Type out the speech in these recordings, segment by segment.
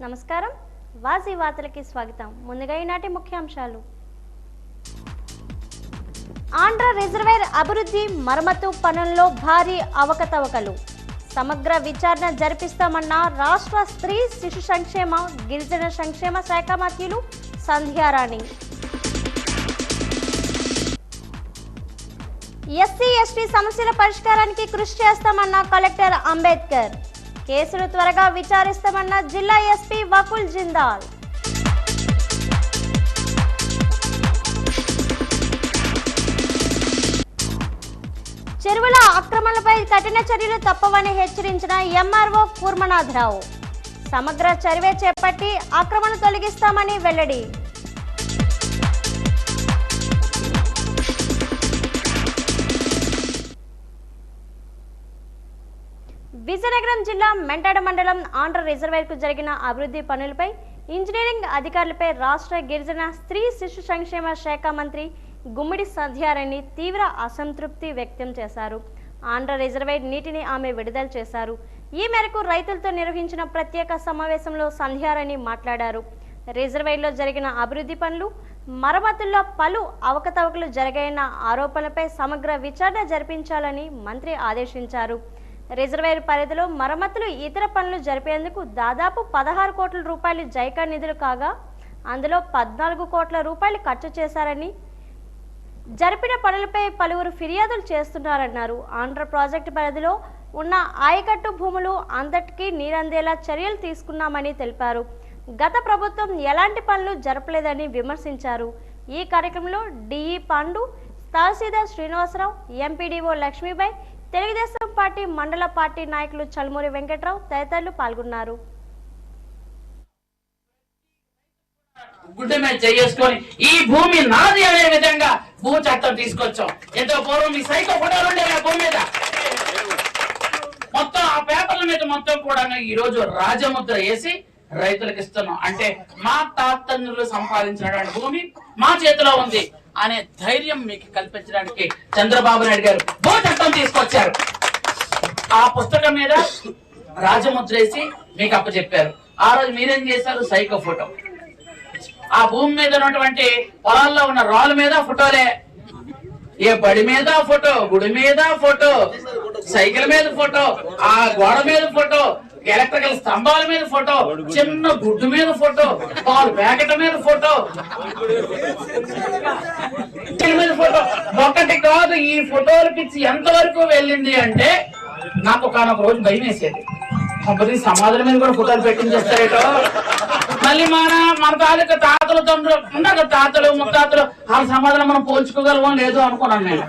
నమస్కారం వాజీ వార్తలకి స్వాగతం. ముందుగా ఈనాటి ముఖ్యాంశాలు. ఆంధ్ర రిజర్వేర్ అభివృద్ధి మరమ్మతు పనుల్లో భారీ అవకతవకలు. సమగ్ర విచారణ జరిపిస్తామన్న రాష్ట్ర స్త్రీ శిశు సంక్షేమ గిరిజన సంక్షేమ శాఖ మంత్రులు సంధ్యారాణి. ఎస్సీ ఎస్టీ సమస్యల పరిష్కారానికి కృషి చేస్తామన్న కలెక్టర్ అంబేద్కర్. కేసులు త్వరగా విచారిస్తామన్న జిల్లా ఎస్పీ వకుల్ జిందాల్. చెరువుల ఆక్రమణలపై కఠిన చర్యలు తప్పవని హెచ్చరించిన ఎంఆర్ఓ కూర్మనాథరావు. సమగ్ర చర్య చేపట్టి ఆక్రమణ తొలగిస్తామని వెల్లడి. విజయనగరం జిల్లా మెంటాడ మండలం ఆంధ్ర రిజర్వేర్కు జరిగిన అభివృద్ధి పనులపై ఇంజనీరింగ్ అధికారులపై రాష్ట్ర గిరిజన స్త్రీ శిశు సంక్షేమ శాఖ మంత్రి గుమ్మిడి సంధ్యారాణి తీవ్ర అసంతృప్తి వ్యక్తం చేశారు. ఆంధ్ర రిజర్వేర్ నీటిని ఆమె విడుదల చేశారు. ఈ మేరకు రైతులతో నిర్వహించిన ప్రత్యేక సమావేశంలో సంధ్యారాణి మాట్లాడారు. రిజర్వేర్లో జరిగిన అభివృద్ధి పనులు మరమ్మతుల్లో పలు అవకతవకలు జరిగాయన్న ఆరోపణలపై సమగ్ర విచారణ జరిపించాలని మంత్రి ఆదేశించారు. రిజర్వేర్ పరిధిలో మరమ్మతులు ఇతర పనులు జరిపేందుకు దాదాపు 16 కోట్ల రూపాయలు జైకా నిధులు కాగా అందులో 14 కోట్ల రూపాయలు ఖర్చు చేశారని, జరిపిన పనులపై పలువురు ఫిర్యాదులు చేస్తున్నారన్నారు. ఆంధ్ర ప్రాజెక్టు పరిధిలో ఉన్న ఆయకట్టు భూములు అంతటికీ నీరందేలా చర్యలు తీసుకున్నామని తెలిపారు. గత ప్రభుత్వం ఎలాంటి పనులు జరపలేదని విమర్శించారు. ఈ కార్యక్రమంలో డిఈ పాండు, తహసీల్దార్ శ్రీనివాసరావు, ఎంపీడీఓ లక్ష్మీబాయి, తెలుగుదేశం పార్టీ మండల పార్టీ నాయకులు చల్మూరి వెంకట్రావు తదితరులు పాల్గొన్నారు. ఈ భూమి నాది అనే విధంగా భూ చట్టం తీసుకొచ్చాం. ఎంతో పూర్వం ఈ సైకో ఫోటోలు ఉండే భూమి మీద మొత్తం ఆ పేపర్ల మీద మొత్తం కూడా ఈ రోజు రాజముద్ర వేసి రైతులకు ఇస్తున్నాం. అంటే మా తాతన్నులు సంపాదించినటువంటి భూమి మా చేతిలో ఉంది అనే ధైర్యం మీకు కల్పించడానికి చంద్రబాబు నాయుడు గారు భూ చట్టం తీసుకొచ్చారు. ఆ పుస్తకం మీద రాజముద్ర వేసి మీకు అప్పచెప్పారు. ఆ రోజు మీరేం చేశారు? Psycho photo. ఆ భూమి మీద ఉన్నటువంటి పొలాల్లో ఉన్న రాళ్ళ మీద ఫోటోలే. ఏ బడి మీద ఫోటో, గుడి మీద ఫోటో, సైకిల్ మీద ఫోటో, ఆ గోడ మీద ఫోటో, ఎలక్ట్రికల్ స్తంభాల మీద ఫోటో, చిన్న గుడ్డు మీద ఫోటో, పాలు ప్యాకెట్ మీద ఫోటో, మీద ఫోటో. ఒకటి కాదు, ఈ ఫోటోలు పిచ్చి ఎంతవరకు వెళ్ళింది అంటే నాకు ఒకనొక రోజు భయం వేసేది. కంపెనీ సమాధుల మీద కూడా ఫోటోలు పెట్టించేస్తారేటో. మళ్ళీ మన తాలూకా తాతలు తండ్రులు ఉన్నారు, తాతలు ముత్తాతలు వాళ్ళ సమాధానం మనం పోల్చుకోగలమో లేదో అనుకున్నాను నేను.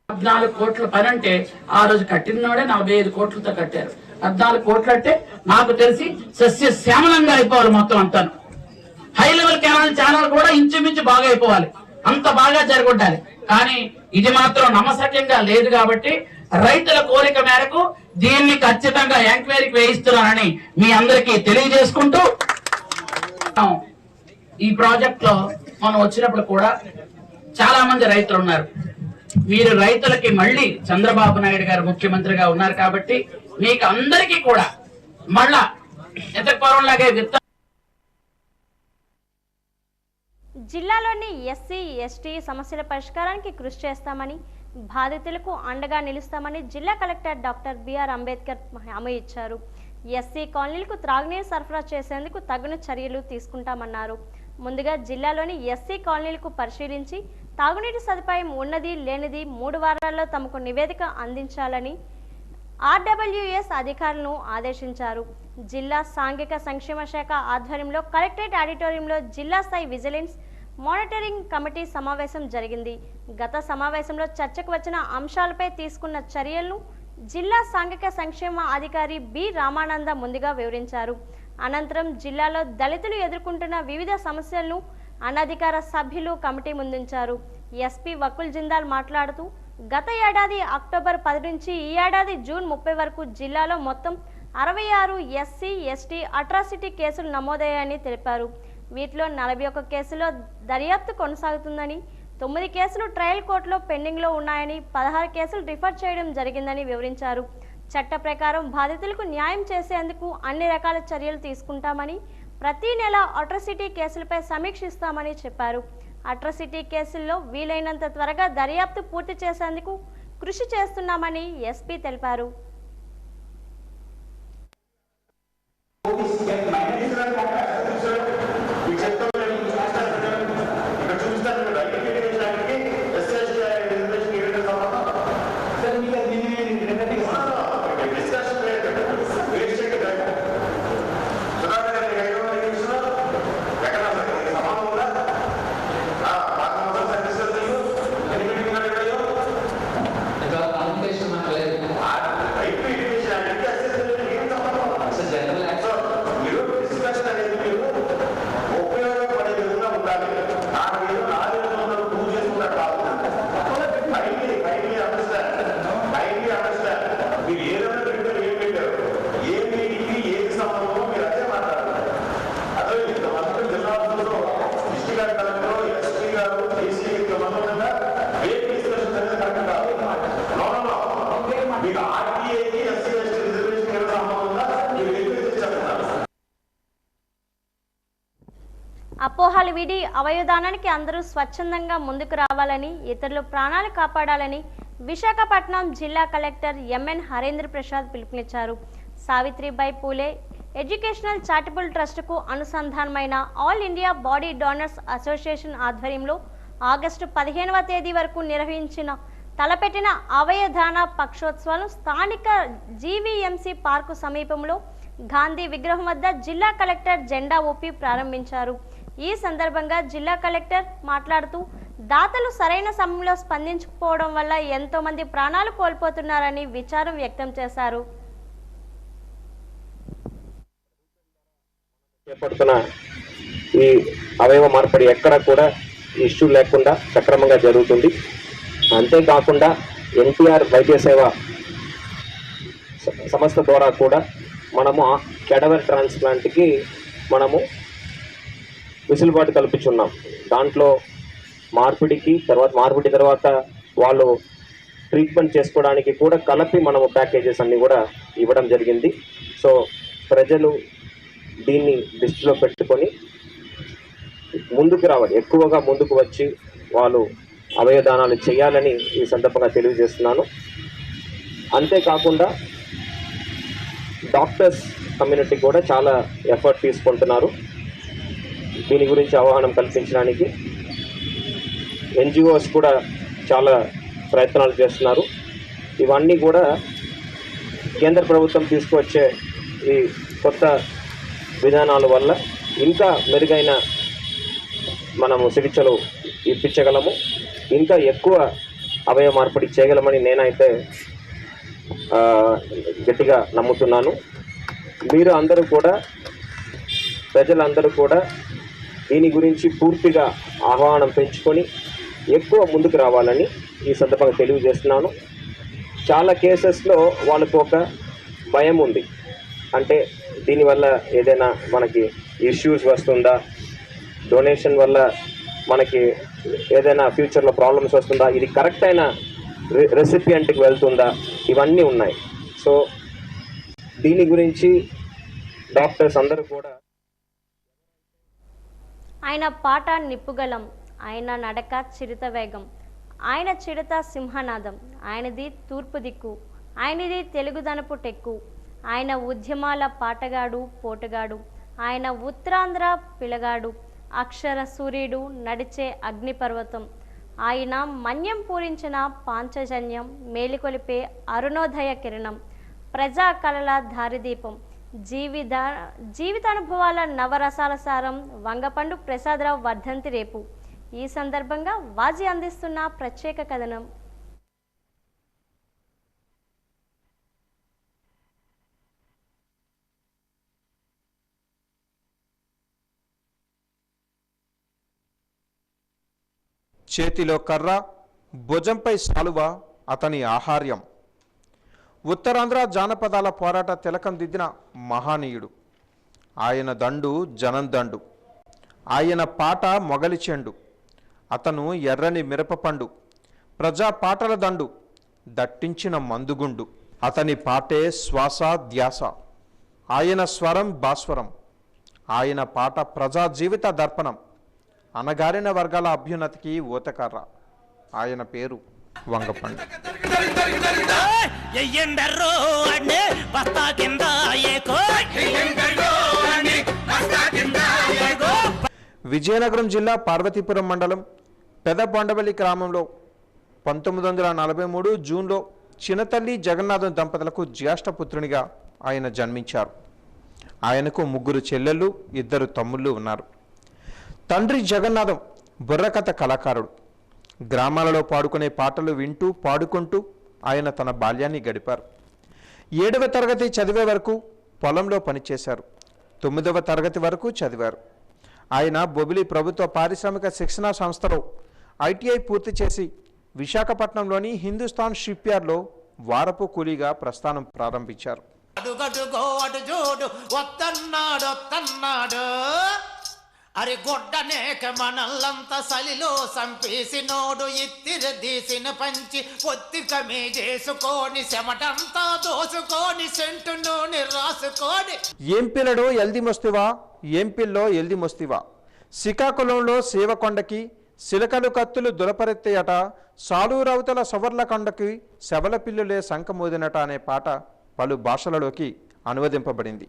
14 కోట్ల పని అంటే ఆ రోజు కట్టినోడే 45 కోట్లతో కట్టారు. 14 కోట్లు అంటే నాకు తెలిసి సస్య శ్యామలంగా అయిపోవాలి మొత్తం అంతా. హై లెవెల్ ఛానల్ కూడా ఇంచుమించు బాగా అయిపోవాలి, అంత బాగా జరగొట్టాలి. కానీ ఇది మాత్రం నమ్మశక్యంగా లేదు. కాబట్టి రైతుల కోరిక మేరకు దీన్ని ఖచ్చితంగా ఎంక్వైరీకి వేయిస్తున్నానని మీ అందరికీ తెలియజేసుకుంటూ, ఈ ప్రాజెక్ట్ లో మనం వచ్చినప్పుడు కూడా చాలా మంది రైతులు ఉన్నారు. మీరు రైతులకి మళ్ళీ చంద్రబాబు నాయుడు గారు ముఖ్యమంత్రిగా ఉన్నారు కాబట్టి మీకు అందరికీ కూడా మళ్ళా ఎంతపూర్వంలాగే జిల్లాలోని ఎస్సీ ఎస్టీ సమస్యల పరిష్కారానికి కృషి చేస్తామని, బాధితులకు అండగా నిలుస్తామని జిల్లా కలెక్టర్ డాక్టర్ బిఆర్ అంబేద్కర్ హామీ ఇచ్చారు. ఎస్సీ కాలనీలకు త్రాగునీరు సరఫరా చేసేందుకు తగిన చర్యలు తీసుకుంటామన్నారు. ముందుగా జిల్లాలోని ఎస్సీ కాలనీలకు పరిశీలించి తాగునీటి సదుపాయం ఉన్నది లేనిది 3 వారాల్లో తమకు నివేదిక అందించాలని ఆర్డబ్ల్యూఎస్ అధికారులను ఆదేశించారు. జిల్లా సాంఘిక సంక్షేమ శాఖ ఆధ్వర్యంలో కలెక్టరేట్ ఆడిటోరియంలో జిల్లా స్థాయి విజిలెన్స్ మానిటరింగ్ కమిటీ సమావేశం జరిగింది. గత సమావేశంలో చర్చకు వచ్చిన అంశాలపై తీసుకున్న చర్యలను జిల్లా సాంఘిక సంక్షేమ అధికారి బి రామానంద ముందుగా వివరించారు. అనంతరం జిల్లాలో దళితులు ఎదుర్కొంటున్న వివిధ సమస్యలను అనధికార సభ్యులు కమిటీ ముందుంచారు. ఎస్పీ వకుల్ జిందాల్ మాట్లాడుతూ గత ఏడాది అక్టోబర్ 10 నుంచి ఈ ఏడాది జూన్ 30 వరకు జిల్లాలో మొత్తం 66 ఎస్సీ ఎస్టీ అట్రాసిటీ కేసులు నమోదయ్యాయని తెలిపారు. వీటిలో 41 కేసుల్లో దర్యాప్తు కొనసాగుతుందని, 9 కేసులు ట్రయల్ కోర్టులో పెండింగ్లో ఉన్నాయని, 16 కేసులు రిఫర్ చేయడం జరిగిందని వివరించారు. చట్ట ప్రకారం బాధితులకు న్యాయం చేసేందుకు అన్ని రకాల చర్యలు తీసుకుంటామని, ప్రతి నెల అట్రాసిటీ కేసులపై సమీక్షిస్తామని చెప్పారు. అట్రాసిటీ కేసుల్లో వీలైనంత త్వరగా దర్యాప్తు పూర్తి చేసేందుకు కృషి చేస్తున్నామని ఎస్పీ తెలిపారు. అపోహలు వీడి అవయవదానానికి అందరూ స్వచ్ఛందంగా ముందుకు రావాలని, ఇతరుల ప్రాణాలు కాపాడాలని విశాఖపట్నం జిల్లా కలెక్టర్ ఎంఎన్ హరేంద్ర ప్రసాద్ పిలుపునిచ్చారు. సావిత్రిబాయి పూలే ఎడ్యుకేషనల్ చారిటబుల్ ట్రస్టుకు అనుసంధానమైన all India body donors association ఆధ్వర్యంలో ఆగస్టు 15వ తేదీ వరకు నిర్వహించిన తలపెట్టిన అవయవదాన పక్షోత్సవాలు స్థానిక జీవీఎంసీ పార్కు సమీపంలో గాంధీ విగ్రహం వద్ద జిల్లా కలెక్టర్ జెండా ఊపి ప్రారంభించారు. ఈ సందర్భంగా జిల్లా కలెక్టర్ మాట్లాడుతూ దాతలు సరైన సమయంలో స్పందించకపోవడం వల్ల ఎంతో మంది ప్రాణాలు కోల్పోతున్నారని విచారం వ్యక్తం చేశారు. చేపడుతున్న ఈ అవయవ మార్పిడి ఎక్కడ కూడా ఇష్యూ లేకుండా సక్రమంగా జరుగుతుంది. అంతేకాకుండా ఎన్టీఆర్ వైద్య సేవ సంస్థ ద్వారా కూడా మనము కెడవర్ ట్రాన్స్ప్లాంట్కి మనము వెసులుబాటు కల్పించున్నాం. దాంట్లో మార్పిడి తర్వాత వాళ్ళు ట్రీట్మెంట్ చేసుకోవడానికి కూడా కలిపి మనము ప్యాకేజెస్ అన్నీ కూడా ఇవ్వడం జరిగింది. సో ప్రజలు దీన్ని దృష్టిలో పెట్టుకొని ముందుకు రావాలి, ఎక్కువగా ముందుకు వచ్చి వాళ్ళు అవయవదానాలు చేయాలని ఈ సందర్భంగా తెలియజేస్తున్నాను. అంతేకాకుండా డాక్టర్స్ కమ్యూనిటీ కూడా చాలా ఎఫర్ట్ తీసుకుంటున్నారు దీని గురించి అవగాహన కల్పించడానికి. ఎన్జిఓస్ కూడా చాలా ప్రయత్నాలు చేస్తున్నారు. ఇవన్నీ కూడా కేంద్ర ప్రభుత్వం తీసుకువచ్చే ఈ కొత్త విధానాల వల్ల ఇంకా మెరుగైన మనము చికిత్సలు ఇప్పించగలము, ఇంకా ఎక్కువ అవయవ మార్పిడి చేయగలమని నేనైతే గట్టిగా నమ్ముతున్నాను. మీరు అందరూ కూడా, ప్రజలందరూ కూడా దీని గురించి పూర్తిగా ఆహ్వానం పెంచుకొని ఎక్కువ ముందుకు రావాలని ఈ సందర్భంగా తెలియజేస్తున్నాను. చాలా కేసెస్లో వాళ్ళకు ఒక భయం ఉంది, అంటే దీనివల్ల ఏదైనా మనకి ఇష్యూస్ వస్తుందా, డొనేషన్ వల్ల మనకి ఏదైనా ఫ్యూచర్లో ప్రాబ్లమ్స్ వస్తుందా, ఇది కరెక్ట్ అయిన రెసిపియంట్కి వెళ్తుందా, ఇవన్నీ ఉన్నాయి. సో దీని గురించి డాక్టర్స్ అందరూ కూడా ఆయన పాట నిప్పుగలం, ఆయన నడక చిరుత వేగం, ఆయన చిడత సింహనాదం, ఆయనది తూర్పు దిక్కు, ఆయనది తెలుగుదనపు టెక్కు, ఆయన ఉద్యమాల పాటగాడు పోటుగాడు, ఆయన ఉత్తరాంధ్ర పిలగాడు, అక్షర సూర్యుడు నడిచే అగ్నిపర్వతం, ఆయన మన్యం పూరించిన పాంచజన్యం, మేలుకొలిపే అరుణోదయ కిరణం, ప్రజా కళల దారిదీపం, జీవితానుభవాల నవరసాల సారం, వంగపండు ప్రసాదరావు వర్ధంతి రేపు. ఈ సందర్భంగా వాజీ అందిస్తున్న ప్రత్యేక కథనం. చేతిలో కర్ర, భుజంపై శాలువ అతని ఆహార్యం. ఉత్తరాంధ్ర జానపదాల పోరాట తిలకం దిద్దిన మహానీయుడు. ఆయన దండు జనం దండు, ఆయన పాట మొగలి చెండు, అతను ఎర్రని మిరపపండు, ప్రజా పాటల దండు, దట్టించిన మందుగుండు. అతని పాటే శ్వాస ధ్యాస, ఆయన స్వరం భాస్వరం, ఆయన పాట ప్రజా జీవిత దర్పణం, అణగారిన వర్గాల అభ్యున్నతికి ఊతకర్ర. ఆయన పేరు వంగపండు. విజయనగరం జిల్లా పార్వతీపురం మండలం పెదబొండవల్లి గ్రామంలో 1943 జూన్లో చిన్నతల్లి జగన్నాథం దంపతులకు జ్యేష్ఠపుత్రునిగా ఆయన జన్మించారు. ఆయనకు 3 చెల్లెళ్ళు, 2 తమ్ముళ్ళు ఉన్నారు. తండ్రి జగన్నాథం బుర్రకథ కళాకారుడు. గ్రామాలలో పాడుకునే పాటలు వింటూ పాడుకుంటూ ఆయన తన బాల్యాన్ని గడిపారు. 7వ తరగతి చదివే వరకు పొలంలో పనిచేశారు. 9వ తరగతి వరకు చదివారు. ఆయన బొబిలి ప్రభుత్వ పారిశ్రామిక శిక్షణా సంస్థలో ITI పూర్తి చేసి విశాఖపట్నంలోని హిందుస్థాన్ షిప్యార్డ్లో వారపు కూలీగా ప్రస్థానం ప్రారంభించారు. అరి గొడ్డనేక మనల్లంతా సలిలో సంపేసినోడు ఇత్తిర దీసిన పంచి పొత్తిక చేసుకొని చెమటంతా దోసుకొని సెంటు నూనె రాసుకొని ఏం పిల్లడో ఎల్ది మొస్తివా, ఏం పిల్లో ఎల్ది మొస్తివా, శ్రీకాకుళంలో శివకొండకి సిలకలు కత్తులు దులపరెత్తేయట, సాలూరవతల సవర్ల కొండకి శవల పిల్లులే శంఖమోదినట అనే పాట పలు భాషలలోకి అనువదింపబడింది.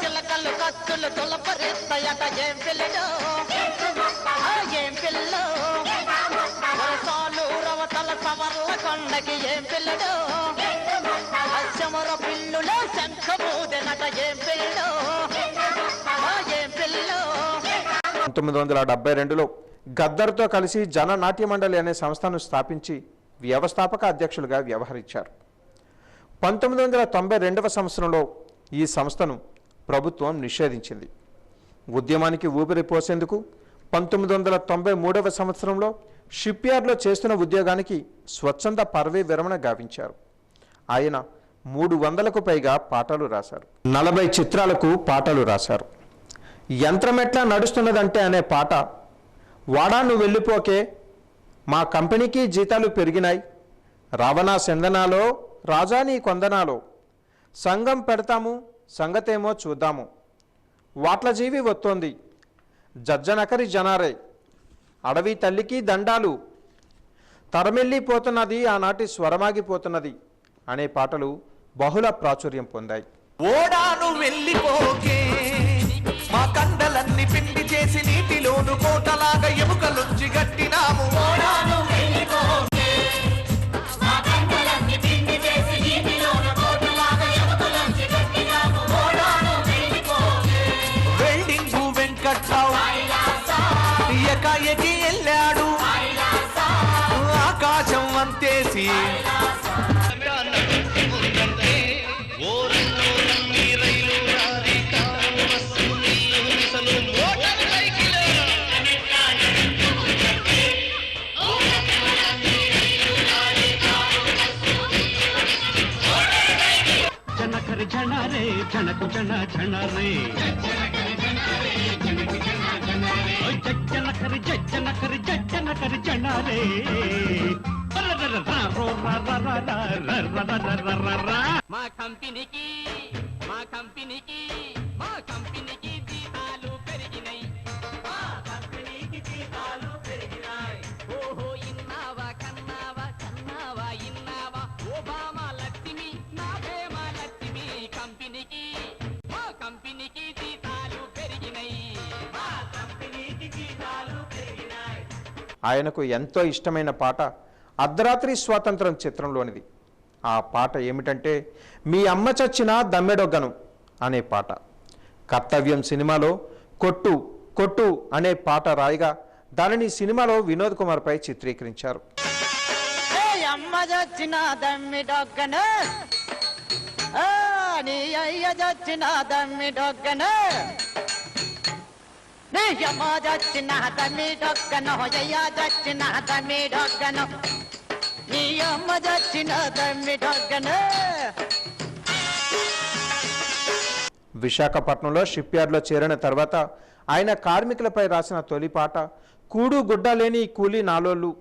చిలకలు కత్తులు తులపరిస్తాయట ఏం పిల్లడు ఏం పిల్లు సాలూరవతల సవర్ల కొండకి ఏం పిల్లడు అచ్చమర పిల్లులో శంఖమూదెనట ఏం పిల్లు ఏం పిల్లు. 1972లో గద్దర్తో కలిసి జననాట్య మండలి అనే సంస్థను స్థాపించి వ్యవస్థాపక అధ్యక్షులుగా వ్యవహరించారు. 1992వ సంవత్సరంలో ఈ సంస్థను ప్రభుత్వం నిషేధించింది. ఉద్యమానికి ఊపిరి పోసేందుకు 1993వ సంవత్సరంలో షిప్యార్డ్లో చేస్తున్న ఉద్యోగానికి స్వచ్ఛంద పదవీ విరమణ గావించారు. ఆయన 300కు పైగా పాటలు రాశారు. 40 చిత్రాలకు పాటలు రాశారు. యంత్రమెట్లా నడుస్తున్నదంటే అనే పాట, వాడా నువ్వు వెళ్ళిపోకే, మా కంపెనీకి జీతాలు పెరిగినాయి, రావణా సెందనాలో రాజా నీ కొందనాలో, సంఘం పెడతాము సంగతేమో చూద్దాము, వాట్ల జీవి వస్తోంది, జజ్జనకరి జనారే, అడవి తల్లికి దండాలు, తరమెల్లిపోతున్నది ఆనాటి స్వరమాగిపోతున్నది అనే పాటలు బహుళ ప్రాచుర్యం పొందాయి. ఓడాను వెళ్ళిపోకే, మా కండలన్నీ పిండి చేసి నీటిలోను కోటలాగా ఎముకలుంచి గట్టినాము. ఓడాను వెళ్ళిపోకే, మా కండలన్నీ పిండి చేసి నీటిలోను కోటలాగా ఎముకలుంచి గట్టినాము. ఓడాను వెళ్ళిపోకే. వెల్డింగు వెంకట్రావు ఎకాయకి వెళ్ళాడు, ఆకాశం అంతేసి ఝణరే ఝణకు ఝణ ఝణరే జజ్జనకరి జజ్జనకరి జజ్జనకరి ఝణరే మా కంపెనీకి మా కంపెనీకి మా కంపెనీకి జీతాలు పెరిగినాయి, మా కంపెనీకి జీతాలు పెరిగినాయి. ఓహో ఇన్నావా కన్నావా కన్నావా ఇన్నావా, ఓబామా లక్ష్మి నా ప్రేమ లక్ష్మి, కంపెనీకి మా కంపెనీకి జీతాలు పెరిగినాయి, మా కంపెనీకి జీతాలు పెరిగినాయి. ఆయనకు ఎంతో ఇష్టమైన పాట అర్ధరాత్రి స్వాతంత్రం చిత్రంలోనిది. ఆ పాట ఏమిటంటే మీ అమ్మ చచ్చిన దమ్మెడొగ్గను అనే పాట. కర్తవ్యం సినిమాలో కొట్టు కొట్టు అనే పాట రాయిగా దానిని సినిమాలో వినోద్ కుమార్ పై చిత్రీకరించారు. అమ్మ చచ్చిన దమ్మిడొగ్గను, నీ అయ్య చచ్చిన దమ్మిడొగ్గను, నీ అమ్మ చచ్చిన దమ్మిడొగ్గను, అయ్య చచ్చిన దమ్మిడొగ్గను, నీ అమ్మ చచ్చిన తమ్మి డొగ్గన విశాఖపట్నంలో షిప్ యార్డ్లో చేరిన తర్వాత ఆయన కార్మికులపై రాసిన తొలి పాట కూడు గుడ్డ లేని కూలీ నాలోళ్ళు.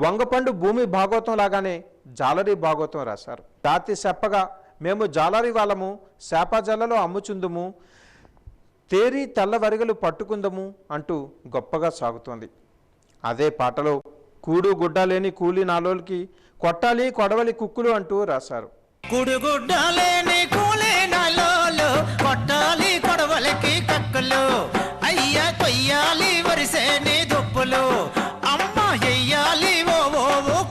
వంగపండు భూమి భాగవతం లాగానే జాలరీ భాగవతం రాశారు. జాతి చెప్పగా మేము జాలరీ వాళ్ళము, శాపజల్లలో అమ్ముచుందుము, తేరి తెల్లవరిగలు పట్టుకుందము అంటూ గొప్పగా సాగుతోంది. అదే పాటలో కూడు గుడ్డ లేని కూలీ నాలోళ్ళకి కొట్టాలి కొడవలి కుక్కులు అంటూ రాశారు. కుడుగుడ్డలేని కూలీనాలోలు కొట్టాలి కొడవలికి కక్కులు, అయ్య కొయ్యాలి వరిసేని దుప్పులు, అమ్మ ఎయ్యాలి ఓ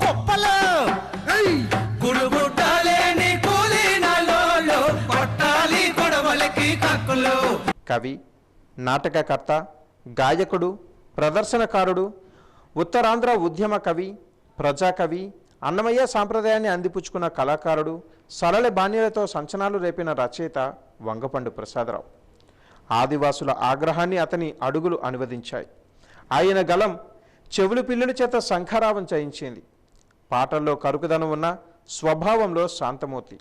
కుప్పలు. కుడుగుడ్డలేని కూలీనాలోలు కొట్టాలి కొడవలికి కక్కులు. కవి, నాటకకర్త, గాయకుడు, ప్రదర్శనకారుడు, ఉత్తరాంధ్ర ఉద్యమ కవి, ప్రజాకవి, అన్నమయ్య సాంప్రదాయాన్ని అందిపుచ్చుకున్న కళాకారుడు, సరళ బాణ్యాలతో సంచనాలు రేపిన రచయిత వంగపండు ప్రసాదరావు. ఆదివాసుల ఆగ్రహాన్ని అతని అడుగులు అనువదించాయి. ఆయన గలం చెవులు పిల్లుల చేత శంఖారావం చేయించింది. పాటల్లో కరుకుదనం ఉన్న స్వభావంలో శాంతమూర్తి.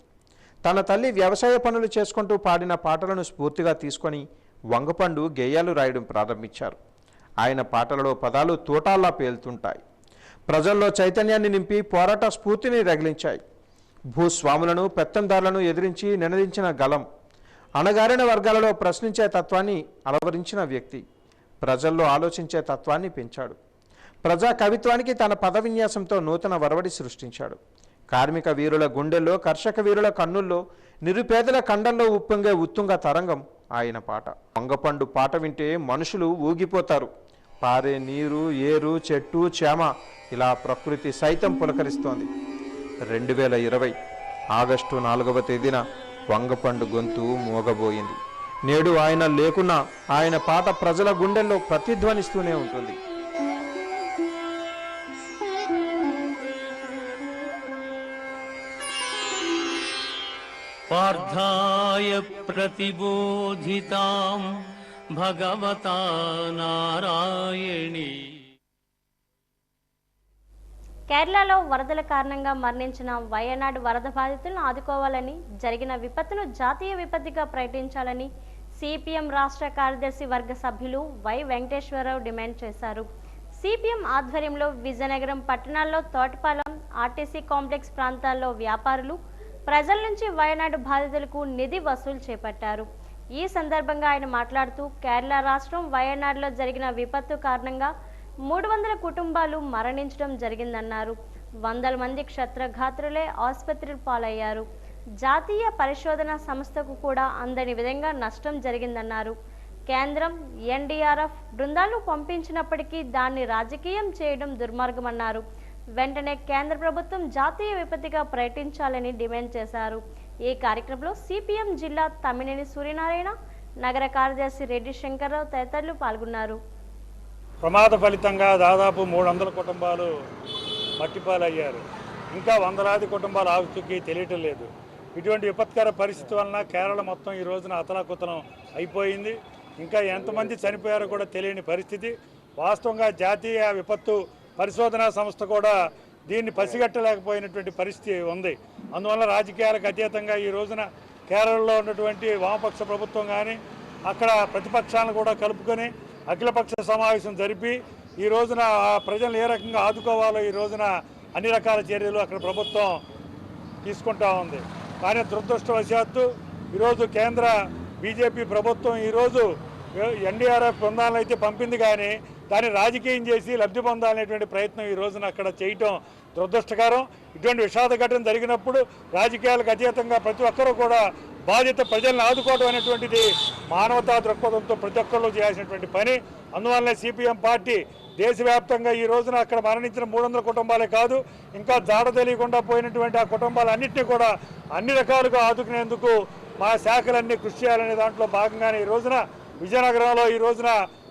తన తల్లి వ్యవసాయ పనులు చేసుకుంటూ పాడిన పాటలను స్ఫూర్తిగా తీసుకొని వంగపండు గేయాలు రాయడం ప్రారంభించారు. ఆయన పాటలలో పదాలు తోటాల్లా పేలుతుంటాయి. ప్రజల్లో చైతన్యాన్ని నింపి పోరాట స్ఫూర్తిని రగిలించాయి. భూస్వాములను, పెత్తందారులను ఎదిరించి నినదించిన గలం. అణగారిన వర్గాలలో ప్రశ్నించే తత్వాన్ని అలవరించిన వ్యక్తి. ప్రజల్లో ఆలోచించే తత్వాన్ని పెంచాడు. ప్రజా కవిత్వానికి తన పద విన్యాసంతో నూతన వరవడి సృష్టించాడు. కార్మిక వీరుల గుండెల్లో, కర్షక వీరుల కన్నుల్లో, నిరుపేదల కండంలో ఉప్పొంగే ఉత్తుంగ తరంగం ఆయన పాట. వంగపండు పాట వింటే మనుషులు ఊగిపోతారు. పారే నీరు, ఏరు, చెట్టు, చేమ ఇలా ప్రకృతి సైతం పులకరిస్తోంది. 2020 ఆగస్టు 4వ తేదీన వంగపండు గొంతు మోగబోయింది. నేడు ఆయన లేకున్నా ఆయన పాట ప్రజల గుండెల్లో ప్రతిధ్వనిస్తూనే ఉంటుంది. పార్థాయ ప్రతిబోధితాం భగవతా నారాయణీ. కేరళలో వరదల కారణంగా మరణించిన వయనాడు వరద బాధితులను ఆదుకోవాలని, జరిగిన విపత్తును జాతీయ విపత్తిగా ప్రకటించాలని సిపిఎం రాష్ట్ర కార్యదర్శి వర్గ సభ్యులు వై వెంకటేశ్వరరావు డిమాండ్ చేశారు. సిపిఎం ఆధ్వర్యంలో విజయనగరం పట్టణాల్లో తోటపాలెం, ఆర్టీసీ కాంప్లెక్స్ ప్రాంతాల్లో వ్యాపారులు ప్రజల నుంచి వయనాడు బాధితులకు నిధి వసూలు చేపట్టారు. ఈ సందర్భంగా ఆయన మాట్లాడుతూ కేరళ రాష్ట్రం వయనాడులో జరిగిన విపత్తు కారణంగా 300 కుటుంబాలు మరణించడం జరిగిందన్నారు. 100 మంది క్షత్రఘాతులే ఆసుపత్రి పాలయ్యారు. జాతీయ పరిశోధన సంస్థకు కూడా అందని విధంగా నష్టం జరిగిందన్నారు. కేంద్రం ఎన్డీఆర్ఎఫ్ బృందాలను పంపించినప్పటికీ దాన్ని రాజకీయం చేయడం దుర్మార్గమన్నారు. వెంటనే కేంద్ర ప్రభుత్వం జాతీయ విపత్తిగా ప్రకటించాలని డిమాండ్ చేశారు. ఈ కార్యక్రమంలో సిపిఎం జిల్లా తమ్మినేని సూర్యనారాయణ, నగర కార్యదర్శి రెడ్డి శంకర్రావు తదితరులు పాల్గొన్నారు. ప్రమాద ఫలితంగా దాదాపు 300 కుటుంబాలు మట్టిపాలయ్యారు. ఇంకా వందలాది కుటుంబాలు ఆచూకీ తెలియటం లేదు. ఇటువంటి విపత్కర పరిస్థితి వలన కేరళ మొత్తం ఈ రోజున అతలాకుతలం అయిపోయింది. ఇంకా ఎంతమంది చనిపోయారో కూడా తెలియని పరిస్థితి. వాస్తవంగా జాతీయ విపత్తు పరిశోధనా సంస్థ కూడా దీన్ని పసిగట్టలేకపోయినటువంటి పరిస్థితి ఉంది. అందువల్ల రాజకీయాలకు అతీతంగా ఈ రోజున కేరళలో ఉన్నటువంటి వామపక్ష ప్రభుత్వం కానీ అక్కడ ప్రతిపక్షాలను కూడా కలుపుకొని అఖిలపక్ష సమావేశం జరిపి ఈ రోజున ప్రజలను ఏ రకంగా ఆదుకోవాలో ఈ రోజున అన్ని రకాల చర్యలు అక్కడ ప్రభుత్వం తీసుకుంటా ఉంది. కానీ దురదృష్టవశాత్తు ఈరోజు కేంద్ర బీజేపీ ప్రభుత్వం ఈరోజు ఎన్డీఆర్ఎఫ్ బృందాలను అయితే పంపింది, కానీ దాన్ని రాజకీయం చేసి లబ్ధి పొందాలనేటువంటి ప్రయత్నం ఈ రోజున అక్కడ చేయటం దురదృష్టకరం. ఇటువంటి విషాద ఘటన జరిగినప్పుడు రాజకీయాలకు అతీతంగా ప్రతి ఒక్కరూ కూడా బాధ్యత ప్రజలను ఆదుకోవడం అనేటువంటిది మానవతా దృక్పథంతో ప్రతి ఒక్కళ్ళు చేయాల్సినటువంటి పని. అందువల్లనే సిపిఎం పార్టీ దేశవ్యాప్తంగా ఈ రోజున అక్కడ మరణించిన 300 కుటుంబాలే కాదు, ఇంకా జాడ తెలియకుండా పోయినటువంటి ఆ కుటుంబాలన్నింటినీ కూడా అన్ని రకాలుగా ఆదుకునేందుకు మా శాఖలన్నీ కృషి చేయాలనే దాంట్లో భాగంగానే ఈ రోజున విజయనగరంలో ఈ రోజున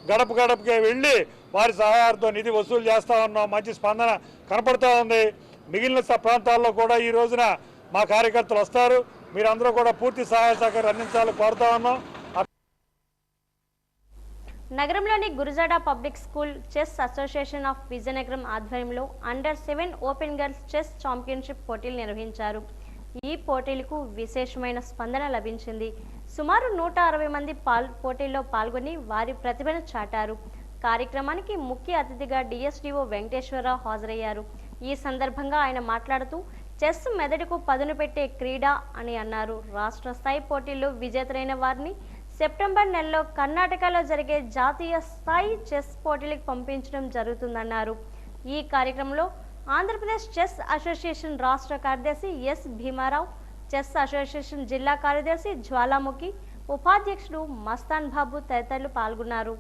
గడప గడపకే వెళ్ళి వారి సహాయాలతో నిధి వసూలు చేస్తూ ఉన్నాం. మంచి స్పందన కనపడుతూ ఉంది. మిగిలిన ప్రాంతాల్లో కూడా ఈ రోజున మా కార్యకర్తలు వస్తారు. మీరందరూ కూడా పూర్తి సహాయ సహకారం అందించాలని కోరుతా ఉన్నాం. నగరంలోని Gurajada public school chess association of Vizianagaram ఆధ్వర్యంలో అండర్-7 ఓపెన్ గర్ల్స్ చెస్ ఛాంపియన్షిప్ పోటీలు నిర్వహించారు. ఈ పోటీలకు విశేషమైన స్పందన లభించింది. సుమారు 160 మంది పోటీల్లో పాల్గొని వారి ప్రతిభను చాటారు. కార్యక్రమానికి ముఖ్య అతిథిగా డిఎస్డిఓ వెంకటేశ్వరరావు హాజరయ్యారు. ఈ సందర్భంగా ఆయన మాట్లాడుతూ చెస్ మెదడుకు పదును పెట్టే క్రీడ అని అన్నారు. రాష్ట్ర స్థాయి పోటీల్లో విజేతలైన వారిని సెప్టెంబర్ నెలలో కర్ణాటకలో జరిగే జాతీయ స్థాయి చెస్ పోటీలకు పంపించడం జరుగుతుందన్నారు. ఈ కార్యక్రమంలో ఆంధ్రప్రదేశ్ చెస్ అసోసియేషన్ రాష్ట్ర కార్యదర్శి ఎస్ భీమారావు, చెస్ అసోసియేషన్ జిల్లా కార్యదర్శి జ్వాలాముఖి, ఉపాధ్యక్షుడు మస్తాన్ బాబు తదితరులు పాల్గొన్నారు.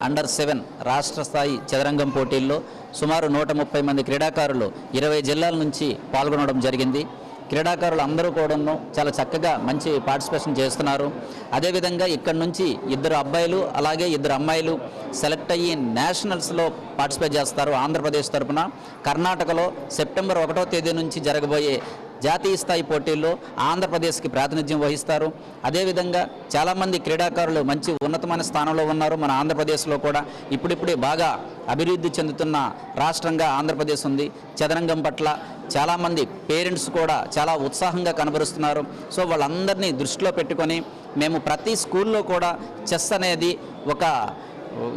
అండర్-7 రాష్ట్ర స్థాయి చదరంగం పోటీల్లో సుమారు 130 మంది క్రీడాకారులు 20 జిల్లాల నుంచి పాల్గొనడం జరిగింది. క్రీడాకారులు అందరూ కూడా చాలా చక్కగా మంచి పార్టిసిపేషన్ చేస్తున్నారు. అదేవిధంగా ఇక్కడ నుంచి 2 అబ్బాయిలు అలాగే 2 అమ్మాయిలు సెలెక్ట్ అయ్యి నేషనల్స్లో పార్టిసిపేట్ చేస్తారు. ఆంధ్రప్రదేశ్ తరఫున కర్ణాటకలో సెప్టెంబర్ 1వ తేదీ నుంచి జరగబోయే జాతీయ స్థాయి పోటీల్లో ఆంధ్రప్రదేశ్కి ప్రాతినిధ్యం వహిస్తారు. అదేవిధంగా చాలామంది క్రీడాకారులు మంచి ఉన్నతమైన స్థానంలో ఉన్నారు. మన ఆంధ్రప్రదేశ్లో కూడా ఇప్పుడిప్పుడే బాగా అభివృద్ధి చెందుతున్న రాష్ట్రంగా ఆంధ్రప్రదేశ్ ఉంది. చదరంగం పట్ల చాలామంది పేరెంట్స్ కూడా చాలా ఉత్సాహంగా కనబరుస్తున్నారు. సో వాళ్ళందరినీ దృష్టిలో పెట్టుకొని మేము ప్రతి స్కూల్లో కూడా చెస్ అనేది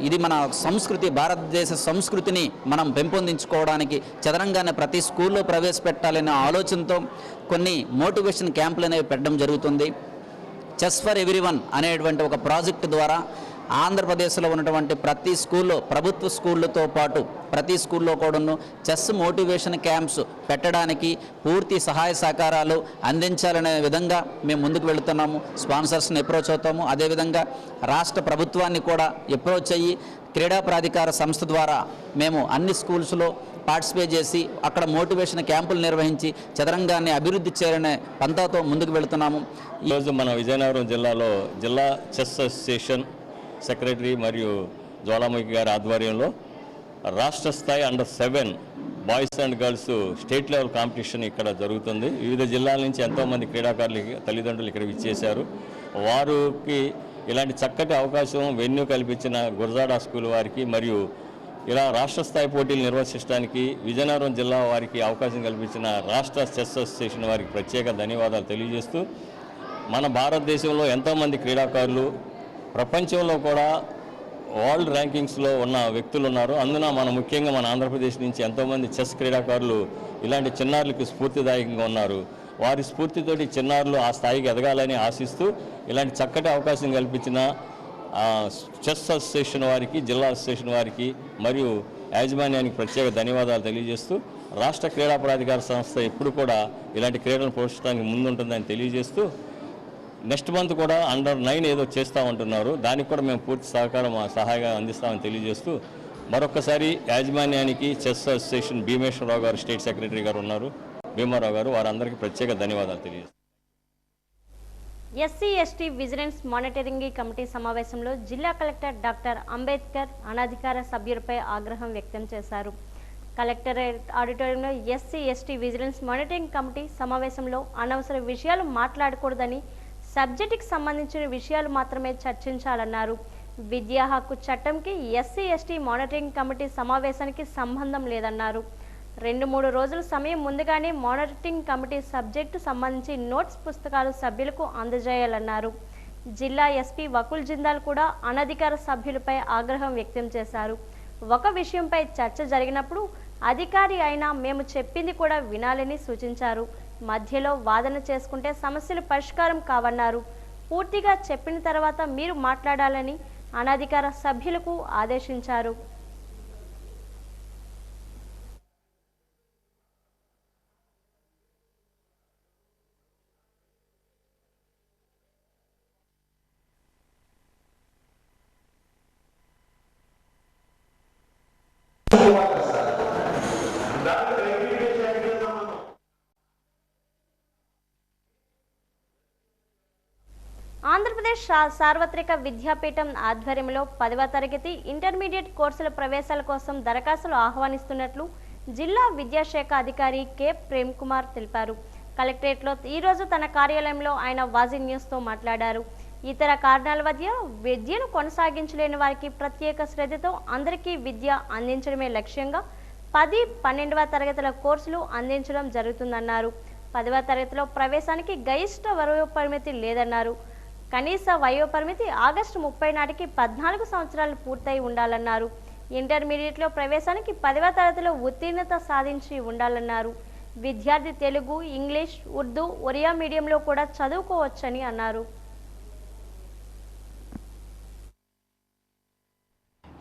ఇది మన సంస్కృతి, భారతదేశ సంస్కృతిని మనం పెంపొందించుకోవడానికి చదరంగాన్ని ప్రతి స్కూల్లో ప్రవేశపెట్టాలనే ఆలోచనతో కొన్ని మోటివేషన్ క్యాంపులు అనేవి పెట్టడం జరుగుతుంది. చెస్ ఫర్ ఎవ్రీవన్ అనేటువంటి ఒక ప్రాజెక్టు ద్వారా ఆంధ్రప్రదేశ్లో ఉన్నటువంటి ప్రతి స్కూల్లో, ప్రభుత్వ స్కూళ్ళతో పాటు ప్రతి స్కూల్లో కూడాను చెస్ మోటివేషన్ క్యాంప్స్ పెట్టడానికి పూర్తి సహాయ సహకారాలు అందించాలనే విధంగా మేము ముందుకు వెళుతున్నాము. స్పాన్సర్స్ని అప్రోచ్ అవుతాము. అదేవిధంగా రాష్ట్ర ప్రభుత్వాన్ని కూడా అప్రోచ్ అయ్యి క్రీడా ప్రాధికార సంస్థ ద్వారా మేము అన్ని స్కూల్స్లో పార్టిసిపేట్ చేసి అక్కడ మోటివేషన్ క్యాంపులు నిర్వహించి చదరంగాన్ని అభివృద్ధి చేయాలనే పంతాతో ముందుకు వెళుతున్నాము. ఈరోజు మన విజయనగరం జిల్లాలో జిల్లా చెస్ అసోసియేషన్ సెక్రటరీ మరియు జ్వాలాముఖి గారి ఆధ్వర్యంలో రాష్ట్ర స్థాయి under seven boys and girls state level competition ఇక్కడ జరుగుతుంది. వివిధ జిల్లాల నుంచి ఎంతోమంది క్రీడాకారులు తల్లిదండ్రులు ఇక్కడ విచ్చేశారు. వారికి ఇలాంటి చక్కటి అవకాశం వెన్యూ కల్పించిన గురజాడ స్కూల్ వారికి మరియు ఇలా రాష్ట్ర స్థాయి పోటీలు నిర్వహించడానికి విజయనగరం జిల్లా వారికి అవకాశం కల్పించిన రాష్ట్ర చెస్ అసోసియేషన్ వారికి ప్రత్యేక ధన్యవాదాలు తెలియజేస్తూ, మన భారతదేశంలో ఎంతోమంది క్రీడాకారులు ప్రపంచంలో కూడా వరల్డ్ ర్యాంకింగ్స్లో ఉన్న వ్యక్తులు ఉన్నారు. అందున ముఖ్యంగా మన ఆంధ్రప్రదేశ్ నుంచి ఎంతోమంది చెస్ క్రీడాకారులు ఇలాంటి చిన్నారులకు స్ఫూర్తిదాయకంగా ఉన్నారు. వారి స్ఫూర్తితోటి చిన్నారులు ఆ స్థాయికి ఎదగాలని ఆశిస్తూ ఇలాంటి చక్కటి అవకాశం కల్పించిన చెస్ అసోసియేషన్ వారికి, జిల్లా అసోసియేషన్ వారికి మరియు యాజమాన్యానికి ప్రత్యేక ధన్యవాదాలు తెలియజేస్తూ, రాష్ట్ర క్రీడా ప్రాధికార సంస్థ ఎప్పుడు కూడా ఇలాంటి క్రీడలను పోషించడానికి ముందుంటుందని తెలియజేస్తూ, నెక్స్ట్ మంత్ కూడా అండర్-9 ఏదో చేస్తూ ఉంటున్నారు. దానికి కూడా మేము పూర్తి సహాయంగా అందిస్తామని తెలియజేస్తూ, మరొకసారి యాజమాన్యానికి చెస్ అసోసియేషన్ భీమేశ్వరరావు గారు స్టేట్ సెక్రటరీ గారు ఉన్నారు, భీమారావు గారు, వారందరికీ ప్రత్యేక ధన్యవాదాలు తెలియజేస్తారు. ఎస్సీ/ఎస్టీ విజిలెన్స్ మానిటరింగ్ కమిటీ సమావేశంలో జిల్లా కలెక్టర్ డాక్టర్ అంబేద్కర్ అనధికార సభ్యులపై ఆగ్రహం వ్యక్తం చేశారు. కలెక్టరేట్ ఆడిటోరియంలో ఎస్సీ/ఎస్టీ విజిలెన్స్ మానిటరింగ్ కమిటీ సమావేశంలో అనవసర విషయాలు మాట్లాడకూడదని, సబ్జెక్టుకి సంబంధించిన విషయాలు మాత్రమే చర్చించాలన్నారు. విద్యా హక్కు చట్టంకి ఎస్సీ/ఎస్టీ మానిటరింగ్ కమిటీ సమావేశానికి సంబంధం లేదన్నారు. 2-3 రోజుల సమయం ముందుగానే మానిటరింగ్ కమిటీ సబ్జెక్టు సంబంధించి నోట్స్ పుస్తకాలు సభ్యులకు అందజేయాలన్నారు. జిల్లా ఎస్పీ వకుల్ జిందాల్ కూడా అనధికార సభ్యులపై ఆగ్రహం వ్యక్తం చేశారు. ఒక విషయంపై చర్చ జరిగినప్పుడు అధికారి అయినా మేము చెప్పింది కూడా వినాలని సూచించారు. మధ్యలో వాదన చేసుకుంటే సమస్యలు పరిష్కారం కావన్నారు. పూర్తిగా చెప్పిన తర్వాత మీరు మాట్లాడాలని అనధికార సభ్యులకు ఆదేశించారు. ఆంధ్రప్రదేశ్ సార్వత్రిక విద్యాపీఠం ఆధ్వర్యంలో 10వ తరగతి ఇంటర్మీడియట్ కోర్సుల ప్రవేశాల కోసం దరఖాస్తులు ఆహ్వానిస్తున్నట్లు జిల్లా విద్యాశాఖ అధికారి కె ప్రేమ్ కుమార్ తెలిపారు. కలెక్టరేట్లో ఈరోజు తన కార్యాలయంలో ఆయన వాజీ న్యూస్తో మాట్లాడారు. ఇతర కారణాల వల్ల విద్యను కొనసాగించలేని వారికి ప్రత్యేక శ్రద్ధతో అందరికీ విద్య అందించడమే లక్ష్యంగా 10, 12వ తరగతుల కోర్సులు అందించడం జరుగుతుందన్నారు. 10వ తరగతిలో ప్రవేశానికి గరిష్ట వయోపరిమితి లేదన్నారు. కనీస వయోపరిమితి ఆగస్టు 30 నాటికి 14 సంవత్సరాలు పూర్తయి ఉండాలన్నారు. ఇంటర్మీడియట్లో ప్రవేశానికి 10వ తరగతిలో ఉత్తీర్ణత సాధించి ఉండాలన్నారు. విద్యార్థి తెలుగు, ఇంగ్లీష్, ఉర్దూ, ఒరియా మీడియంలో కూడా చదువుకోవచ్చని అన్నారు.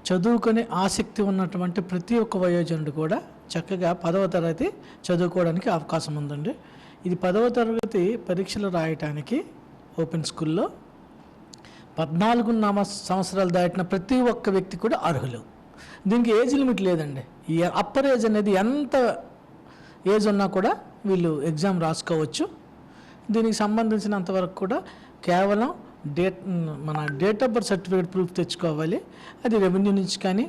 చదువుకునే ఆసక్తి ఉన్నటువంటి ప్రతి ఒక్క వయోజనుడు కూడా చక్కగా 10వ తరగతి చదువుకోవడానికి అవకాశం ఉందండి. ఇది 10వ తరగతి పరీక్షలు రాయటానికి ఓపెన్ స్కూల్లో 14 సంవత్సరాలు దాటిన ప్రతి ఒక్క వ్యక్తి కూడా అర్హులు. దీనికి ఏజ్ లిమిట్ లేదండి. ఈ అప్పర్ ఏజ్ అనేది ఎంత ఏజ్ ఉన్నా కూడా వీళ్ళు ఎగ్జామ్ రాసుకోవచ్చు. దీనికి సంబంధించినంతవరకు కూడా కేవలం మన date of birth certificate proof తెచ్చుకోవాలి. అది రెవెన్యూ నుంచి కానీ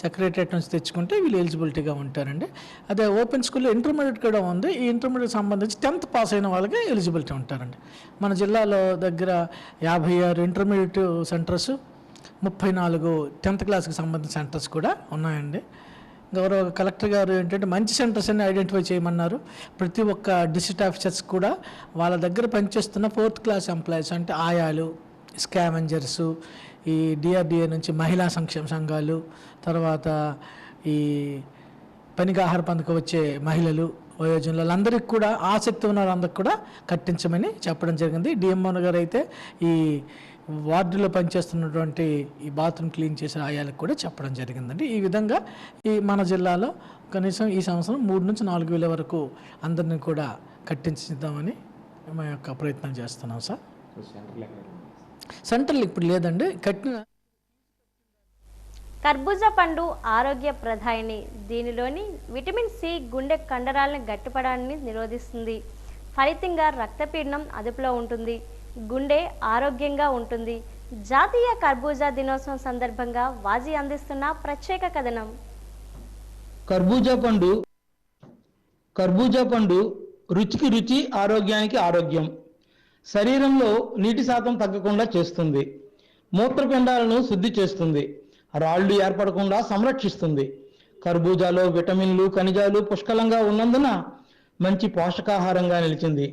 సెక్రటరియట్ నుంచి తెచ్చుకుంటే వీళ్ళు ఎలిజిబిలిటీగా ఉంటారండి. అదే ఓపెన్ స్కూల్లో ఇంటర్మీడియట్ కూడా ఉంది. ఈ ఇంటర్మీడియట్ సంబంధించి 10th పాస్ అయిన వాళ్ళకి ఎలిజిబిలిటీ ఉంటారండి. మన జిల్లాలో దగ్గర 56 ఇంటర్మీడియట్ సెంటర్స్, 34 10th క్లాస్కి సంబంధించిన సెంటర్స్ కూడా ఉన్నాయండి. గౌరవ కలెక్టర్ గారు ఏంటంటే మంచి సెంటర్స్ అన్ని ఐడెంటిఫై చేయమన్నారు. ప్రతి ఒక్క డిస్ట్రిక్ట్ ఆఫీసర్స్ కూడా వాళ్ళ దగ్గర పనిచేస్తున్న 4th క్లాస్ ఎంప్లాయీస్ అంటే ఆయాలు, స్కావెంజర్సు, ఈ డిఆర్డిఏ నుంచి మహిళా సంక్షేమ సంఘాలు, తర్వాత ఈ పనికి ఆహార పథకం వచ్చే మహిళలు, వయోజనులు, వాళ్ళందరికీ కూడా ఆసక్తి ఉన్న వాళ్ళందరికీ కూడా కట్టించమని చెప్పడం జరిగింది. డిఎంఓ గారు అయితే ఈ వార్డులో పనిచేస్తున్నటువంటి ఈ బాత్రూమ్ క్లీన్ చేసే ఆయాలకు కూడా చెప్పడం జరిగిందండి. ఈ విధంగా ఈ మన జిల్లాలో కనీసం ఈ సంవత్సరం 3 నుంచి 4 వేల వరకు అందరినీ కూడా కట్టించిద్దామని మా యొక్క ప్రయత్నం చేస్తున్నాం సార్. సెంటర్లు ఇప్పుడు లేదండి. కర్బూజా పండు ఆరోగ్య ప్రధాయిని. దీనిలోని విటమిన్ సి గుండె కండరాలను గట్టిపడాన్ని నిరోధిస్తుంది. ఫలితంగా రక్తపీడనం అదుపులో ఉంటుంది, గుండె ఆరోగ్యంగా ఉంటుంది. జాతీయ కర్బూజా దినోత్సవం సందర్భంగా వాజీ అందిస్తున్న ప్రత్యేక కథనం. కర్బూజా పండు రుచికి రుచి, ఆరోగ్యానికి ఆరోగ్యం. శరీరంలో నీటి శాతం తగ్గకుండా చేస్తుంది, మూత్రపిండాలను శుద్ధి చేస్తుంది, రాళ్లు ఏర్పడకుండా సంరక్షిస్తుంది. కర్బూజాలో విటమిన్లు, ఖనిజాలు పుష్కలంగా ఉన్నందున మంచి పోషకాహారంగా నిలిచింది.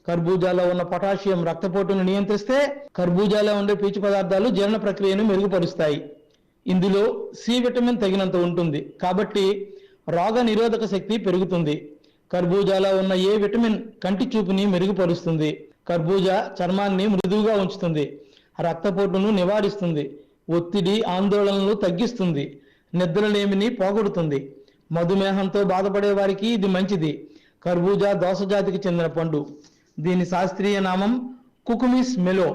కర్బూజాలో ఉన్న పొటాషియం రక్తపోటును నియంత్రిస్తే కర్బూజాలో ఉండే పీచు పదార్థాలు జీర్ణ ప్రక్రియను మెరుగుపరుస్తాయి. ఇందులో సి విటమిన్ తగినంత ఉంటుంది కాబట్టి రోగ నిరోధక శక్తి పెరుగుతుంది. కర్బూజాలో ఉన్న ఏ విటమిన్ కంటి చూపుని మెరుగుపరుస్తుంది. కర్బూజా చర్మాన్ని మృదువుగా ఉంచుతుంది, రక్తపోటును నివారిస్తుంది, ఒత్తిడి ఆందోళనలు తగ్గిస్తుంది, నిద్రలేమిని పోగొడుతుంది. మధుమేహంతో బాధపడే వారికి ఇది మంచిది. కర్బూజా దోస జాతికి చెందిన పండు. దీని శాస్త్రీయ నామం కుకుమిస్ మెలో.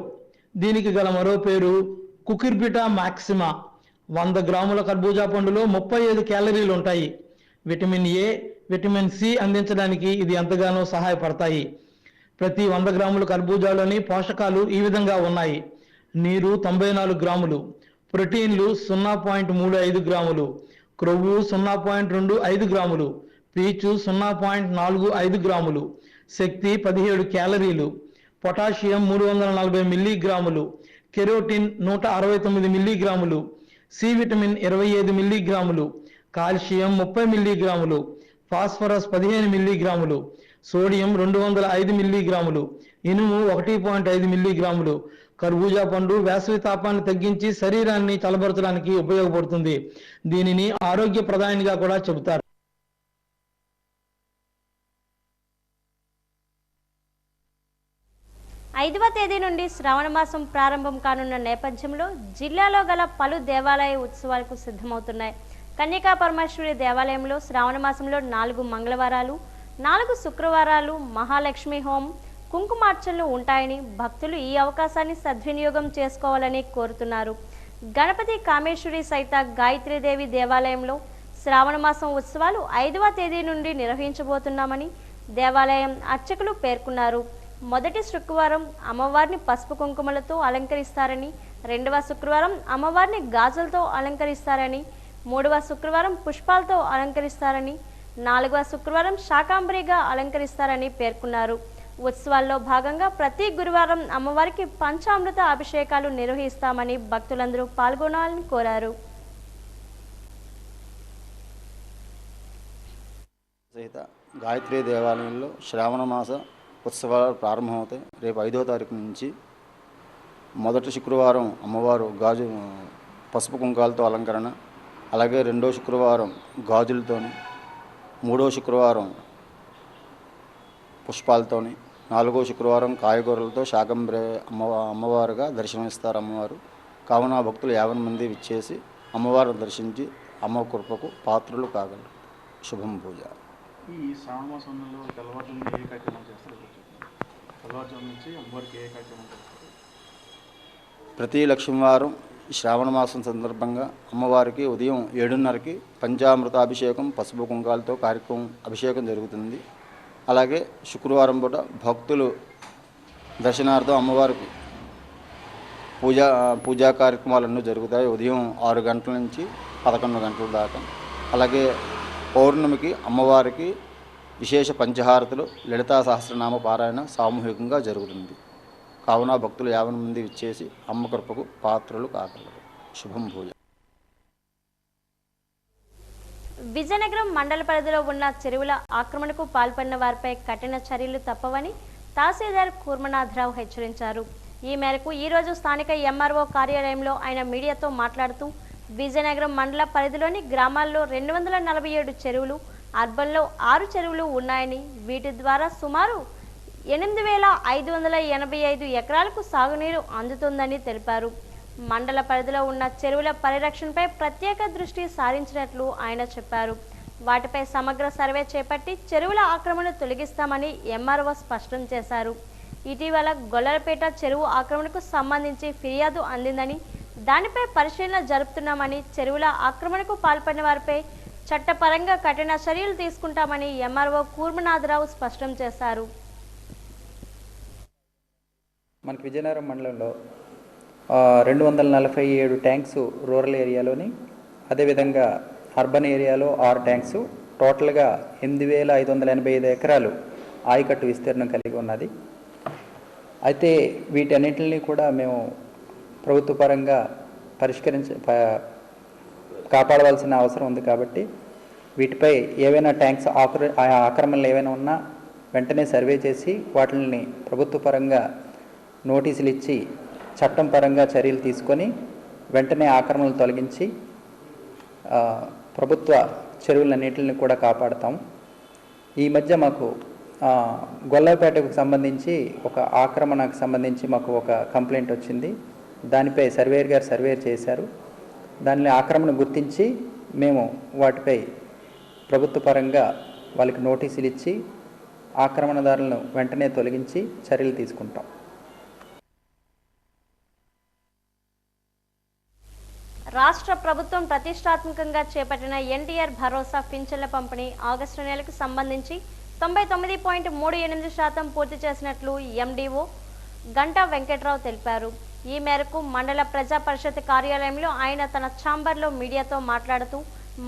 దీనికి గల మరో పేరు కుకిర్బిటా మాక్సిమా. 100 గ్రాముల కర్బూజా పండులో 35 క్యాలరీలు ఉంటాయి. విటమిన్ ఏ, విటమిన్ సి అందించడానికి ఇది ఎంతగానో సహాయపడతాయి. ప్రతి 100 గ్రాముల కర్బూజాలోని పోషకాలు ఈ విధంగా ఉన్నాయి. నీరు 94 గ్రాములు, ప్రోటీన్లు 0.35 గ్రాములు, క్రొవ్వు 0.25 గ్రాములు, పీచు 0.45 గ్రాములు, శక్తి 17 క్యాలరీలు, పొటాషియం 340 మిల్లీగ్రాములు, కెరోటిన్ 169 మిల్లీగ్రాములు, సి విటమిన్ 25 మిల్లీగ్రాములు, కాల్షియం 30 మిల్లీగ్రాములు, ఫాస్ఫరస్ 15 మిల్లీగ్రాములు, సోడియం 205 మిల్లీగ్రాములు, ఇనుము 1.5 మిల్లీగ్రాములు. కర్బూజా పండు వేసవి తాపాన్ని తగ్గించి శరీరాన్ని చల్లబరచడానికి ఉపయోగపడుతుంది. దీనిని ఆరోగ్య ప్రధానిగా కూడా చెబుతారు. ఐదవ తేదీ నుండి శ్రావణ మాసం ప్రారంభం కానున్న నేపథ్యంలో జిల్లాలో గల పలు దేవాలయ ఉత్సవాలకు సిద్ధమవుతున్నాయి. కన్యకా పరమేశ్వరి దేవాలయంలో శ్రావణ మాసంలో 4 మంగళవారాలు, 4 శుక్రవారాలు మహాలక్ష్మి హోమం, కుంకుమార్చనలు ఉంటాయని భక్తులు ఈ అవకాశాన్ని సద్వినియోగం చేసుకోవాలని కోరుతున్నారు. గణపతి కామేశ్వరి సైత గాయత్రీదేవి దేవాలయంలో శ్రావణ మాసం ఉత్సవాలు 5వ తేదీ నుండి నిర్వహించబోతున్నామని దేవాలయం అర్చకులు పేర్కొన్నారు. మొదటి శుక్రవారం అమ్మవారిని పసుపు కుంకుమలతో అలంకరిస్తారని, 2వ శుక్రవారం అమ్మవారిని గాజులతో అలంకరిస్తారని, 3వ శుక్రవారం పుష్పాలతో అలంకరిస్తారని, 4వ శుక్రవారం శాకాంబరిగా అలంకరిస్తారని పేర్కొన్నారు. ఉత్సవాల్లో భాగంగా ప్రతి గురువారం అమ్మవారికి పంచామృత అభిషేకాలు నిర్వహిస్తామని భక్తులందరూ పాల్గొనాలని కోరారు. సహిత గాయత్రి దేవాలయంలో శ్రావణ మాస ఉత్సవాలు ప్రారంభమవుతాయి. రేపు 5వ తారీఖు నుంచి మొదటి శుక్రవారం అమ్మవారు పసుపు కుంకాలతో అలంకరణ, అలాగే 2వ శుక్రవారం గాజులతోని, 3వ శుక్రవారం పుష్పాలతోని, 4వ శుక్రవారం కాయగూరలతో శాకంబరి అమ్మవారుగా దర్శనమిస్తారు అమ్మవారు. కావున భక్తులు 50 మంది విచ్చేసి అమ్మవారిని దర్శించి అమ్మ కృపకు పాత్రలు కాగలరు. శుభం పూజ. ఈ శ్రావణ మాసంలో తెల్లవారుజాము ఏ కార్యక్రమం చేస్తారు? తెల్లవారుజాము నుంచి అమ్మవారికి ఏ కార్యక్రమం చేస్తారు? ప్రతి లక్ష్మీవారం శ్రావణ మాసం సందర్భంగా అమ్మవారికి ఉదయం 7:30కి పంచామృతాభిషేకం పసుపు కుంకాలతో కార్యక్రమం అభిషేకం జరుగుతుంది. అలాగే శుక్రవారం పూట భక్తులు దర్శనార్థం అమ్మవారికి పూజా కార్యక్రమాలన్నీ జరుగుతాయి. ఉదయం 6 గంటల నుంచి 11 గంటల దాకా. అలాగే పౌర్ణమికి అమ్మవారికి విశేష పంచహారతులు, లలితా సహస్రనామ పారాయణ సామూహికంగా జరుగుతుంది. కావున భక్తులు 50 మంది విచ్చేసి అమ్మ కృపకు పాత్రలు కాగలరు. శుభం పూజ. విజయనగరం మండల పరిధిలో ఉన్న చెరువుల ఆక్రమణకు పాల్పడిన వారిపై కఠిన చర్యలు తప్పవని తహసీల్దార్ కూర్మనాథరావు హెచ్చరించారు. ఈ మేరకు ఈరోజు స్థానిక ఎంఆర్ఓ కార్యాలయంలో ఆయన మీడియాతో మాట్లాడుతూ విజయనగరం మండల పరిధిలోని గ్రామాల్లో 247 చెరువులు, అర్బన్లో 6 చెరువులు ఉన్నాయని, వీటి ద్వారా సుమారు 8,585 ఎకరాలకు సాగునీరు అందుతుందని తెలిపారు. మండల పరిధిలో ఉన్న చెరువుల పరిరక్షణపై ప్రత్యేక దృష్టి సారించినట్లు ఆయన చెప్పారు. వాటిపై సమగ్ర సర్వే చేపట్టి చెరువుల ఆక్రమణ తొలగిస్తామని ఎంఆర్ఓ స్పష్టం చేశారు. ఇటీవల గొల్లలపేట చెరువు ఆక్రమణకు సంబంధించి ఫిర్యాదు అందిందని, దానిపై పరిశీలన జరుపుతున్నామని, చెరువుల ఆక్రమణకు పాల్పడిన వారిపై చట్టపరంగా కఠిన చర్యలు తీసుకుంటామని ఎంఆర్ఓ కూర్మనాథరావు స్పష్టం చేశారు. మనకి విజయనగరం మండలంలో 247 ట్యాంక్స్ రూరల్ ఏరియాలోని, అదేవిధంగా అర్బన్ ఏరియాలో 6 ట్యాంక్స్, టోటల్గా 8,585 ఎకరాలు ఆయకట్టు విస్తీర్ణం కలిగి ఉన్నది. అయితే వీటన్నిటిని కూడా మేము ప్రభుత్వ పరంగా కాపాడవలసిన అవసరం ఉంది. కాబట్టి వీటిపై ఏవైనా ట్యాంక్స్ ఆక్రమణలు ఏవైనా ఉన్నా వెంటనే సర్వే చేసి వాటిని ప్రభుత్వ పరంగా నోటీసులు ఇచ్చి చట్టం పరంగా చర్యలు తీసుకొని వెంటనే ఆక్రమణలు తొలగించి ప్రభుత్వ చెరువులన్నిటిని కూడా కాపాడుతాం. ఈ మధ్య మాకు గొల్లపేటకు సంబంధించి ఒక ఆక్రమణకు సంబంధించి మాకు ఒక కంప్లైంట్ వచ్చింది. దానిపై సర్వేయర్ గారు సర్వే చేశారు. దానిని ఆక్రమణ గుర్తించి మేము వాటిపై ప్రభుత్వ పరంగా వాళ్ళకి నోటీసులు ఇచ్చి ఆక్రమణదారులను వెంటనే తొలగించి చర్యలు తీసుకుంటాం. రాష్ట్ర ప్రభుత్వం ప్రతిష్టాత్మకంగా చేపట్టిన ఎన్టీఆర్ భరోసా పింఛన్ల పంపిణీ ఆగస్టు నెలకు సంబంధించి 99.38% పూర్తి చేసినట్లు ఎండీఓ గంటా వెంకట్రావు తెలిపారు. ఈ మేరకు మండల ప్రజా పరిషత్ కార్యాలయంలో ఆయన తన ఛాంబర్లో మీడియాతో మాట్లాడుతూ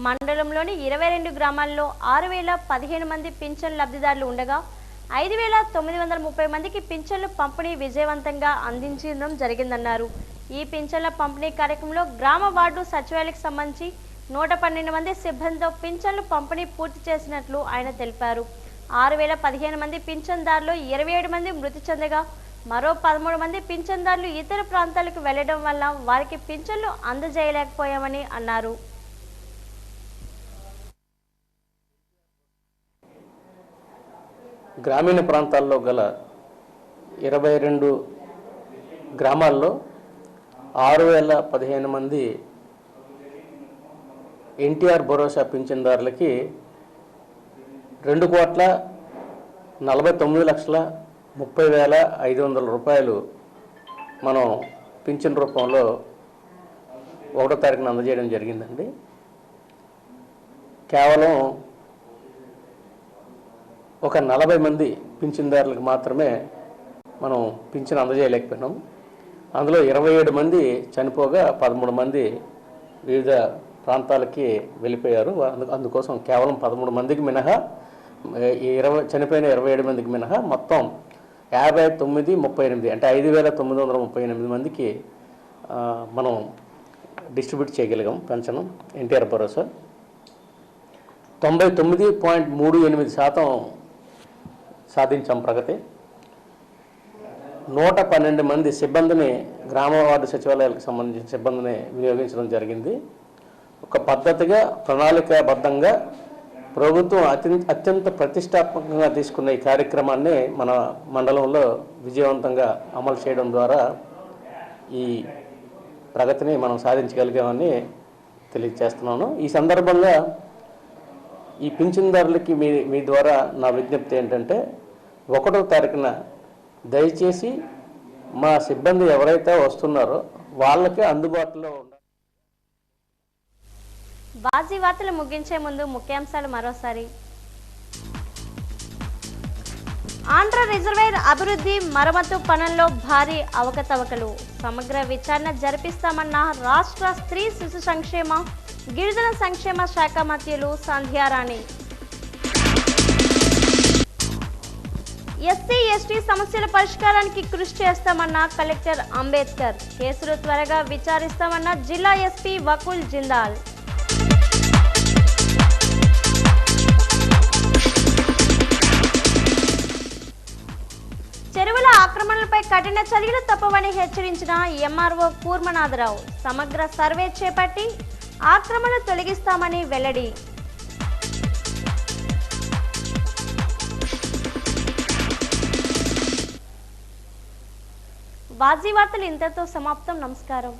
మండలంలోని 22 గ్రామాల్లో 6,015 మంది పింఛన్ లబ్ధిదారులు ఉండగా 5,930 మందికి పింఛన్లు పంపిణీ విజయవంతంగా అందించడం జరిగిందన్నారు. ఈ పింఛన్ల పంపిణీ కార్యక్రమంలో గ్రామ వార్డు సచివాలయానికి సంబంధించి 112 మంది సిబ్బందితో పింఛన్లు పంపిణీ పూర్తి చేసినట్లు ఆయన తెలిపారు. 6,015 మంది పింఛన్దారులు 27 మంది మృతి చెందగా మరో 13 మంది పింఛన్దారులు ఇతర ప్రాంతాలకు వెళ్లడం వల్ల వారికి పింఛన్లు అందజేయలేకపోయామని అన్నారు. గ్రామీణ ప్రాంతాల్లో గల 22 గ్రామాల్లో 6,015 మంది ఎన్టీఆర్ భరోసా పింఛన్దారులకి 2,49,30,500 రూపాయలు మనం పింఛన్ రూపంలో 1వ తారీఖున అందజేయడం జరిగిందండి. కేవలం ఒక 40 మంది పింఛన్దారులకు మాత్రమే మనం పింఛన్ అందజేయలేకపోయినాం. అందులో 27 మంది చనిపోగా 13 మంది వివిధ ప్రాంతాలకి వెళ్ళిపోయారు. అందుకోసం కేవలం 13 మందికి మినహా చనిపోయిన 27 మందికి మినహా మొత్తం 5938 అంటే 5938 మందికి మనం డిస్ట్రిబ్యూట్ చేయగలిగాం పెన్షన్ ఎన్టీఆర్ భరోసా. 99.38% సాధించాం ప్రగతి. 112 మంది సిబ్బందిని గ్రామ వార్డు సచివాలయాలకు సంబంధించిన సిబ్బందిని వినియోగించడం జరిగింది. ఒక పద్ధతిగా ప్రణాళికాబద్ధంగా ప్రభుత్వం అత్యంత ప్రతిష్టాత్మకంగా తీసుకున్న ఈ కార్యక్రమాన్ని మన మండలంలో విజయవంతంగా అమలు చేయడం ద్వారా ఈ ప్రగతిని మనం సాధించగలిగామని తెలియజేస్తున్నాను. ఈ సందర్భంగా ఈ పింఛన్దారులకి మీ ద్వారా నా విజ్ఞప్తి ఏంటంటే 1వ తారీఖున దయచేసి మా సిబ్బంది ఎవరైతే వస్తున్నారో వాళ్ళకి అందుబాటులో బాజీ వార్తలు ముగించే ముందు ముఖ్యాంశాలు మరోసారి. ఆంధ్ర రిజర్వేర్ అభివృద్ధి మరమ్మతు పనుల్లో భారీ అవకతవకలు, సమగ్ర విచారణ జరిపిస్తామన్న రాష్ట్ర స్త్రీ శిశు సంక్షేమ గిరిజన సంక్షేమ శాఖ మంత్రులు సంధ్యారాణి. ఎస్సీ ఎస్టీ సమస్యల పరిష్కారానికి కృషి చేస్తామన్న కలెక్టర్ అంబేద్కర్. కేసులు త్వరగా విచారిస్తామన్న జిల్లా ఎస్పీ వకుల్ జిందాల్. చెరువుల ఆక్రమణలపై కఠిన చర్యలు తప్పవని హెచ్చరించిన ఎంఆర్ఓ కూర్మనాథరావు. సమగ్ర సర్వే చేపట్టి ఆక్రమణ తొలగిస్తామని వెల్లడి. బాజీ వార్తలు ఇంతతో సమాప్తం. నమస్కారం.